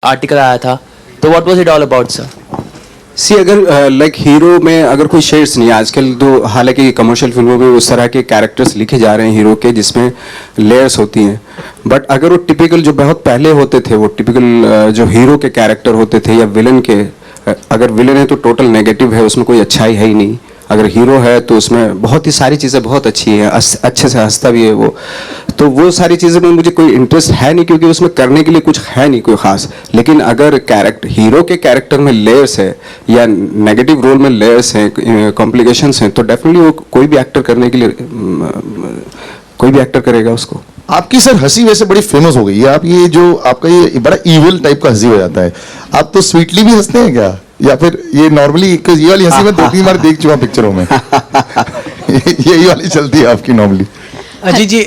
Article आया था, तो what was it all about sir? See अगर लाइक हीरो में अगर कोई शेड्स नहीं है आजकल, तो हालांकि कमर्शियल फिल्मों में उस तरह के कैरेक्टर्स लिखे जा रहे हैं हीरो के जिसमें लेयर्स होती हैं, बट अगर वो टिपिकल जो बहुत पहले होते थे, वो टिपिकल जो हीरो के कैरेक्टर होते थे या विलन के, अगर विलन है तो टोटल नेगेटिव है, उसमें कोई अच्छाई है ही नहीं। अगर हीरो है तो उसमें बहुत ही सारी चीज़ें बहुत अच्छी हैं, अच्छे से हंसता भी है वो, तो वो सारी चीज़ें में मुझे कोई इंटरेस्ट है नहीं, क्योंकि उसमें करने के लिए कुछ है नहीं कोई ख़ास। लेकिन अगर हीरो के कैरेक्टर में लेयर्स है या नेगेटिव रोल में लेयर्स हैं, कॉम्प्लिकेशंस हैं, तो डेफिनेटली वो कोई भी एक्टर करने के लिए कोई भी एक्टर करेगा उसको। आपकी सर हंसी वैसे बड़ी फेमस हो गई है, आप ये जो आपका ये बड़ा इविल टाइप का हंसी हो जाता है, आप तो स्वीटली भी हंसते हैं क्या, या फिर ये नॉर्मली ये वाली हंसी मैं 2-3 बार देख चुका पिक्चरों में यही वाली चलती है आपकी नॉर्मली? अजीत जी,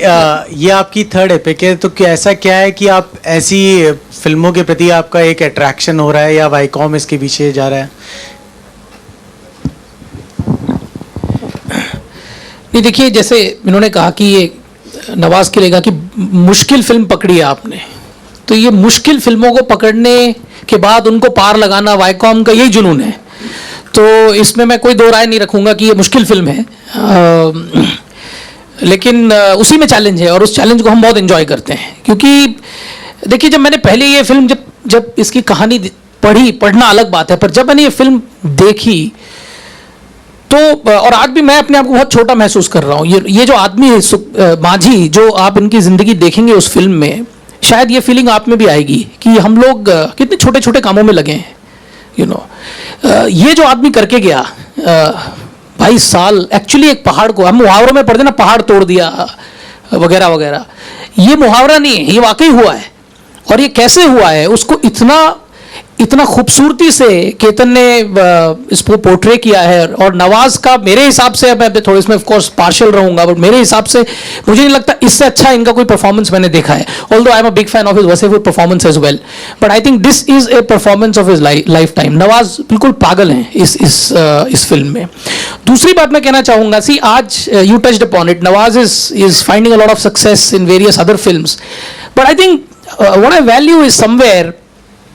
ये आपकी थर्ड एपिक है, तो क्या ऐसा क्या है कि आप ऐसी फिल्मों के प्रति आपका एक अट्रैक्शन हो रहा है या वाईकॉम इसके पीछे जा रहा है? ये देखिए, जैसे इन्होंने कहा कि ये नवाज के लिए कहा कि मुश्किल फिल्म पकड़ी है आपने, तो ये मुश्किल फिल्मों को पकड़ने के बाद उनको पार लगाना वाईकॉम का यही जुनून है। तो इसमें मैं कोई दो राय नहीं रखूंगा कि ये मुश्किल फिल्म है, लेकिन उसी में चैलेंज है और उस चैलेंज को हम बहुत एंजॉय करते हैं। क्योंकि देखिए, जब मैंने पहले ये फिल्म जब इसकी कहानी पढ़ना अलग बात है, पर जब मैंने ये फिल्म देखी तो, और आज भी मैं अपने आप को बहुत छोटा महसूस कर रहा हूँ। ये जो आदमी है माझी, जो आप इनकी ज़िंदगी देखेंगे उस फिल्म में, शायद ये फीलिंग आप में भी आएगी कि हम लोग कितने छोटे छोटे कामों में लगे हैं, यू नो। ये जो आदमी करके गया 22 साल, एक्चुअली एक पहाड़ को, हम मुहावरों में पढ़ते ना, पहाड़ तोड़ दिया वगैरह वगैरह, ये मुहावरा नहीं है, ये वाकई हुआ है। और ये कैसे हुआ है उसको इतना खूबसूरती से केतन ने इसको पोर्ट्रे किया है। और नवाज का मेरे हिसाब से, मैं थोड़ा इसमें ऑफ कोर्स पार्शियल रहूंगा, बट मेरे हिसाब से मुझे नहीं लगता इससे अच्छा इनका कोई परफॉर्मेंस मैंने देखा है। Although I am a big fan of his Wasseypur performance as well, but I think this is a performance of his lifetime. Nawaz बिल्कुल पागल हैं इस फिल्म में। दूसरी बात मैं कहना चाहूंगा, सी आज you touched upon it, Nawaz is finding a lot of success in various other films, but I think what I value is somewhere,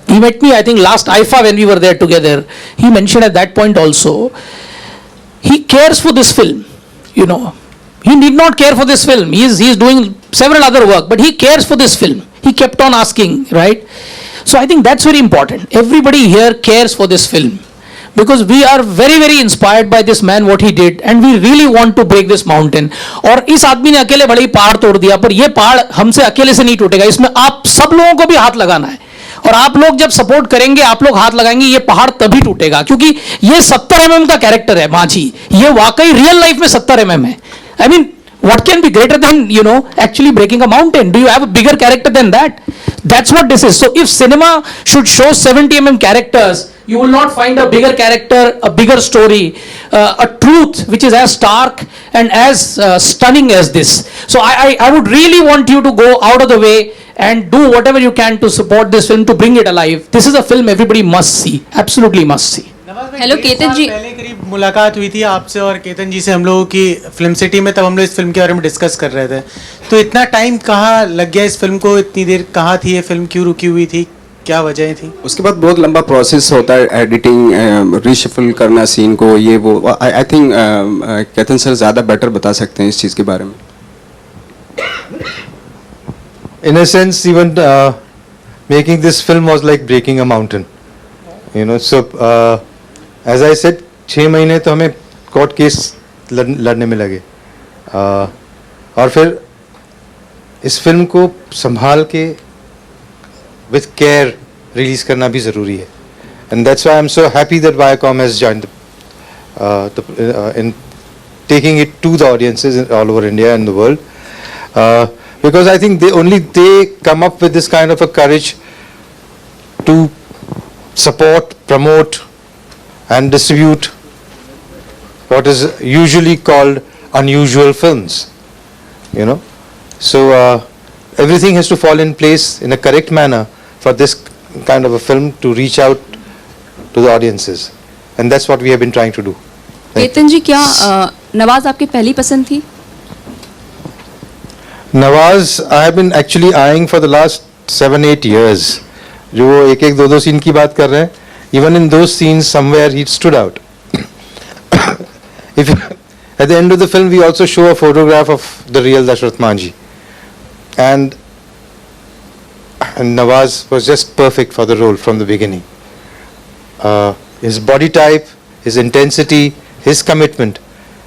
he met me, I think, last IFA when we were there together. He mentioned at that point also, he cares for this film, you know. He need not care for this film. He is doing several other work, but he cares for this film. He kept on asking, right? So I think that's very important. Everybody here cares for this film, because we are very very inspired by this man, what he did, and we really want to break this mountain. और इस आदमी ने अकेले बड़े ही पहाड़ तोड़ दिया, पर ये पहाड़ हमसे अकेले से नहीं टूटेगा, इसमें आप सब लोगों को भी हाथ लगाना है। और आप लोग जब सपोर्ट करेंगे, आप लोग हाथ लगाएंगे, ये पहाड़ तभी टूटेगा। क्योंकि ये 70 mm का कैरेक्टर है माझी, ये वाकई रियल लाइफ में 70 mm है। I mean, what can be greater than, you know, actually breaking a mountain? Do you have a bigger character than that? That's what this is. So if cinema should show 70 mm characters, you will not find a bigger character, a bigger story, a truth which is as stark and as stunning as this. So I would really want you to go out of the way and do whatever you can to support this film, to bring it alive. This is a film everybody must see, absolutely must see. Hello Ketan ji, पहले करीब मुलाकात हुई थी आपसे और केतन जी से हम लोगों की फिल्म सिटी में, तब हम लोग इस फिल्म के बारे में डिस्कस कर रहे थे। तो इतना टाइम कहाँ लग गया इस फिल्म को, इतनी देर कहाँ थी ये फिल्म, क्यों रुकी हुई थी, क्या वजह थी? उसके बाद बहुत लंबा प्रोसेस होता है, एडिटिंग, रीशफल करना सीन को, ये वो। आई थिंक केतन सर ज़्यादा बेटर बता सकते हैं इस चीज़ के बारे में। In a sense, even making this film was like breaking a mountain, you know. So as I said, 6 महीने तो हमें कोर्ट केस लड़ने में लगे, और फिर इस फिल्म को संभाल के with care रिलीज करना भी ज़रूरी है। And that's why I'm so happy that Viacom has joined in taking it to the audiences all over India and the world. Because I think they come up with this kind of a courage to support, promote and distribute what is usually called unusual films, you know. So everything has to fall in place in a correct manner for this kind of a film to reach out to the audiences, and that's what we have been trying to do. Ketan जी, क्या नवाज आपकी पहली पसंद थी? Nawaz, I have been actually eyeing for the last 7-8 years. जो वो एक एक दो दो सीन की बात कर रहे हैं, even in those scenes somewhere he stood out. If at the end of the film we also show a photograph of the real Dashrath Manjhi, and Nawaz was just perfect for the role from the beginning. His body type, his intensity, his commitment,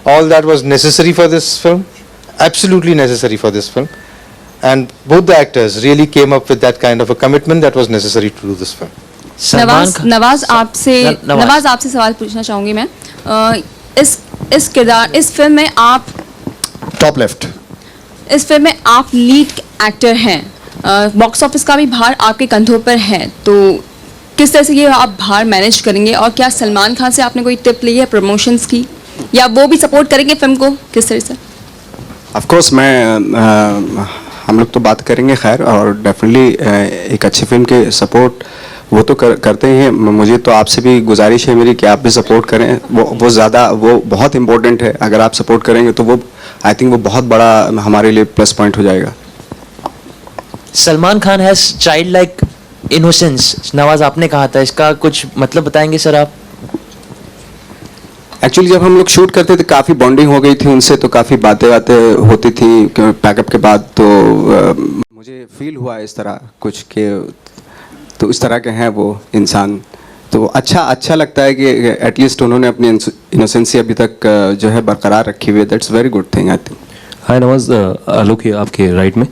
all that was necessary for this film, absolutely necessary for this film, and both the actors really came up with that kind of a commitment that was necessary to do this film. Nawaz आपसे सवाल पूछना चाहूंगी मैं. इस film में आप top left. इस film में आप लीड एक्टर हैं. बॉक्स ऑफिस का भी भार आपके कंधों पर है, तो किस तरह से ये आप भार मैनेज करेंगे, और क्या सलमान खान से आपने कोई टिप ली है प्रमोशंस की, या वो भी सपोर्ट करेंगे फिल्म को किस तरह से? ऑफ कोर्स हम लोग तो बात करेंगे खैर, और डेफिनेटली एक अच्छी फिल्म के सपोर्ट वो तो करते ही हैं. मुझे तो आपसे भी गुजारिश है मेरी कि आप भी सपोर्ट करें. वो बहुत इम्पोर्टेंट है. अगर आप सपोर्ट करेंगे तो वो आई थिंक वो बहुत बड़ा हमारे लिए प्लस पॉइंट हो जाएगा. Salman Khan has child like innocence. Nawaz आपने कहा था, इसका कुछ मतलब बताएंगे सर आप? एक्चुअली जब हम लोग शूट करते थे काफ़ी बॉन्डिंग हो गई थी उनसे, तो काफ़ी बातें होती थी पैकअप के बाद. तो मुझे फील हुआ इस तरह कुछ कि तो इस तरह के हैं वो इंसान. तो अच्छा लगता है कि एटलीस्ट उन्होंने अपनी इनोसेंसी अभी तक जो है बरकरार रखी हुई है. That's very good thing I think. Hi Nawaz, Alok है आपके राइट में.